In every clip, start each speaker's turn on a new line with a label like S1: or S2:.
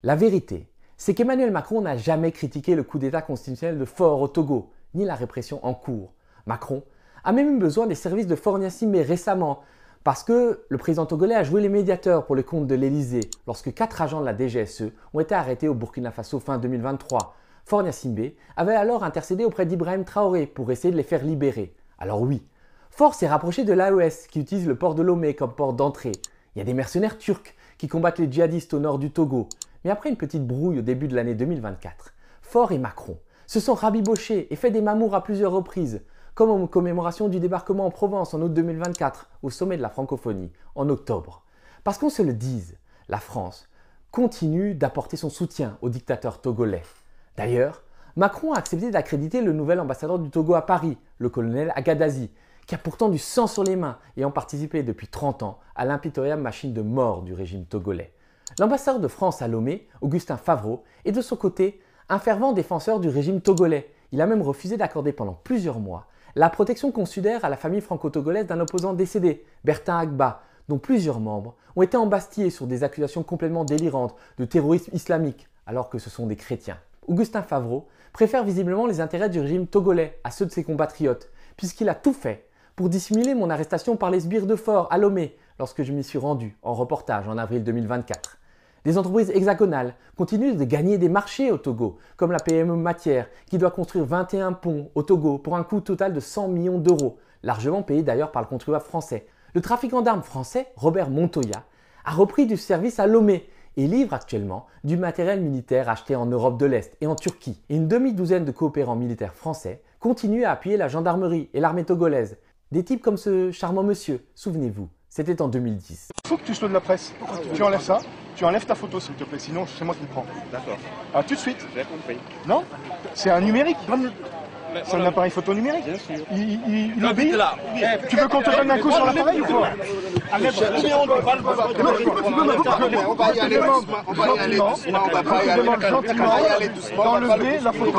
S1: La vérité, c'est qu'Emmanuel Macron n'a jamais critiqué le coup d'État constitutionnel de Faure au Togo, ni la répression en cours. Macron a même eu besoin des services de Faure Gnassingbé récemment, parce que le président togolais a joué les médiateurs pour le compte de l'Élysée, lorsque 4 agents de la DGSE ont été arrêtés au Burkina Faso fin 2023. Faure Gnassingbé avait alors intercédé auprès d'Ibrahim Traoré pour essayer de les faire libérer. Alors oui, Faure s'est rapproché de l'AES qui utilise le port de Lomé comme port d'entrée. Il y a des mercenaires turcs qui combattent les djihadistes au nord du Togo. Mais après une petite brouille au début de l'année 2024, Faure et Macron se sont rabibochés et fait des mamours à plusieurs reprises, comme en commémoration du débarquement en Provence en août 2024, au sommet de la francophonie, en octobre. Parce qu'on se le dise, la France continue d'apporter son soutien au dictateur togolais. D'ailleurs, Macron a accepté d'accréditer le nouvel ambassadeur du Togo à Paris, le colonel Agadazi, qui a pourtant du sang sur les mains et ayant participé depuis 30 ans à l'impitoyable machine de mort du régime togolais. L'ambassadeur de France à Lomé, Augustin Favreau, est de son côté un fervent défenseur du régime togolais. Il a même refusé d'accorder pendant plusieurs mois la protection consulaire à la famille franco-togolaise d'un opposant décédé, Bertin Agba, dont plusieurs membres ont été embastillés sur des accusations complètement délirantes de terrorisme islamique, alors que ce sont des chrétiens. Augustin Favreau préfère visiblement les intérêts du régime togolais à ceux de ses compatriotes, puisqu'il a tout fait pour dissimuler mon arrestation par les sbires de Faure à Lomé lorsque je m'y suis rendu en reportage en avril 2024. Les entreprises hexagonales continuent de gagner des marchés au Togo, comme la PME Matière, qui doit construire 21 ponts au Togo pour un coût total de 100 millions d'euros, largement payé d'ailleurs par le contribuable français. Le trafiquant d'armes français, Robert Montoya, a repris du service à Lomé et livre actuellement du matériel militaire acheté en Europe de l'Est et en Turquie. Et une demi-douzaine de coopérants militaires français continuent à appuyer la gendarmerie et l'armée togolaise. Des types comme ce charmant monsieur, souvenez-vous, c'était en 2010.
S2: Il faut que tu sois de la presse. Tu enlèves ça, tu enlèves ta photo s'il te plaît, sinon c'est moi qui le prends.
S3: D'accord.
S2: Ah, tout de suite.
S3: J'ai compris.
S2: Non, c'est un numérique. C'est un appareil photo numérique.
S3: Bien sûr.
S2: Il obéit. Tu veux qu'on te donne un coup sur l'appareil ou quoi?
S3: On va y aller doucement. On va y aller doucement. On va pas y aller
S2: gentiment d'enlever la photo.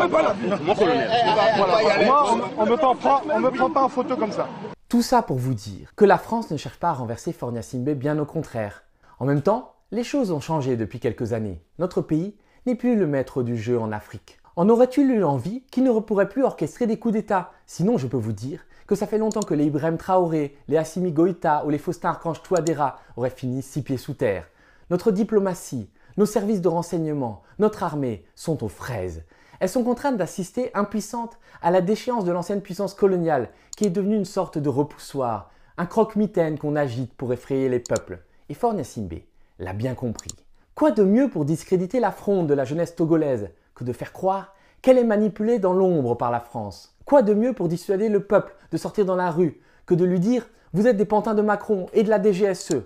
S2: Moi, on me prend pas en photo comme ça.
S1: Tout ça pour vous dire que la France ne cherche pas à renverser Faure Gnassingbé, bien au contraire. En même temps, les choses ont changé depuis quelques années. Notre pays n'est plus le maître du jeu en Afrique. En aurait-il eu l'envie qu'il ne pourrait plus orchestrer des coups d'État? Sinon, je peux vous dire que ça fait longtemps que les Ibrahim Traoré, les Assimi Goïta ou les Faustin Archange Touadéra auraient fini 6 pieds sous terre. Notre diplomatie, nos services de renseignement, notre armée sont aux fraises. Elles sont contraintes d'assister impuissantes à la déchéance de l'ancienne puissance coloniale qui est devenue une sorte de repoussoir, un croque-mitaine qu'on agite pour effrayer les peuples. Et Faure Gnassingbé l'a bien compris. Quoi de mieux pour discréditer la fronde de la jeunesse togolaise que de faire croire qu'elle est manipulée dans l'ombre par la France? Quoi de mieux pour dissuader le peuple de sortir dans la rue que de lui dire « vous êtes des pantins de Macron et de la DGSE ».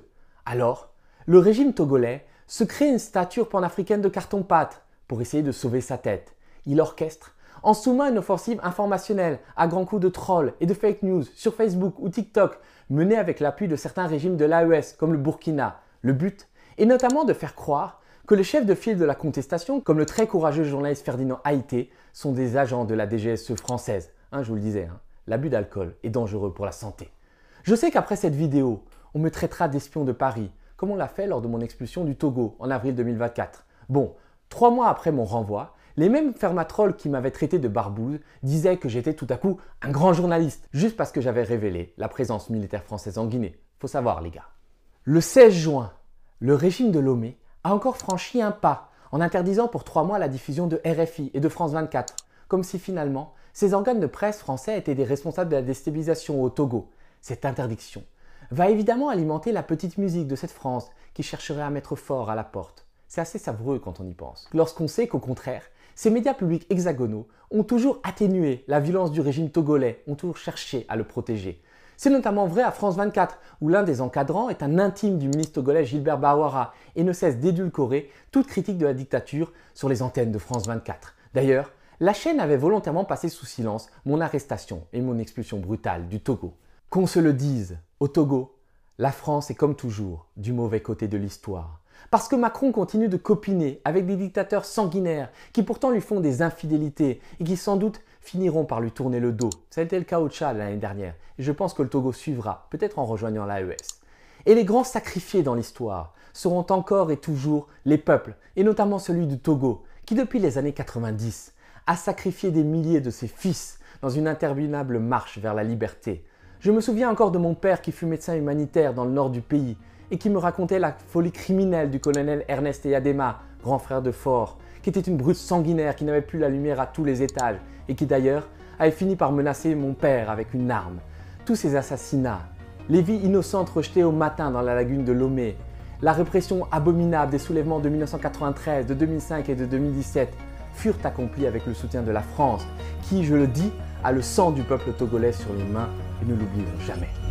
S1: Alors, le régime togolais se crée une stature panafricaine de carton-pâte pour essayer de sauver sa tête. Il orchestre en sous-main une offensive informationnelle à grands coups de trolls et de fake news sur Facebook ou TikTok menée avec l'appui de certains régimes de l'AES comme le Burkina. Le but est notamment de faire croire que les chefs de file de la contestation, comme le très courageux journaliste Ferdinand Haïté, sont des agents de la DGSE française. Je vous le disais, l'abus d'alcool est dangereux pour la santé. Je sais qu'après cette vidéo, on me traitera d'espion de Paris, comme on l'a fait lors de mon expulsion du Togo en avril 2024. Bon, 3 mois après mon renvoi, les mêmes fermatrolles qui m'avaient traité de barbouze disaient que j'étais tout à coup un grand journaliste, juste parce que j'avais révélé la présence militaire française en Guinée. Faut savoir les gars. Le 16 juin, le régime de Lomé a encore franchi un pas en interdisant pour 3 mois la diffusion de RFI et de France 24, comme si finalement ces organes de presse français étaient des responsables de la déstabilisation au Togo. Cette interdiction va évidemment alimenter la petite musique de cette France qui chercherait à mettre fort à la porte. C'est assez savoureux quand on y pense. Lorsqu'on sait qu'au contraire, ces médias publics hexagonaux ont toujours atténué la violence du régime togolais, ont toujours cherché à le protéger. C'est notamment vrai à France 24, où l'un des encadrants est un intime du ministre togolais Gilbert Bawara et ne cesse d'édulcorer toute critique de la dictature sur les antennes de France 24. D'ailleurs, la chaîne avait volontairement passé sous silence mon arrestation et mon expulsion brutale du Togo. Qu'on se le dise, au Togo, la France est comme toujours du mauvais côté de l'histoire. Parce que Macron continue de copiner avec des dictateurs sanguinaires qui pourtant lui font des infidélités et qui sans doute finiront par lui tourner le dos. Ça a été le cas au Tchad l'année dernière et je pense que le Togo suivra, peut-être en rejoignant l'AES. Et les grands sacrifiés dans l'histoire seront encore et toujours les peuples, et notamment celui du Togo, qui depuis les années 90 a sacrifié des milliers de ses fils dans une interminable marche vers la liberté. Je me souviens encore de mon père qui fut médecin humanitaire dans le nord du pays et qui me racontait la folie criminelle du colonel Ernest Eyadema, grand frère de Faure, qui était une brute sanguinaire qui n'avait plus la lumière à tous les étages et qui d'ailleurs avait fini par menacer mon père avec une arme. Tous ces assassinats, les vies innocentes rejetées au matin dans la lagune de Lomé, la répression abominable des soulèvements de 1993, de 2005 et de 2017 furent accomplis avec le soutien de la France qui, je le dis, a le sang du peuple togolais sur les mains et ne l'oublierons jamais.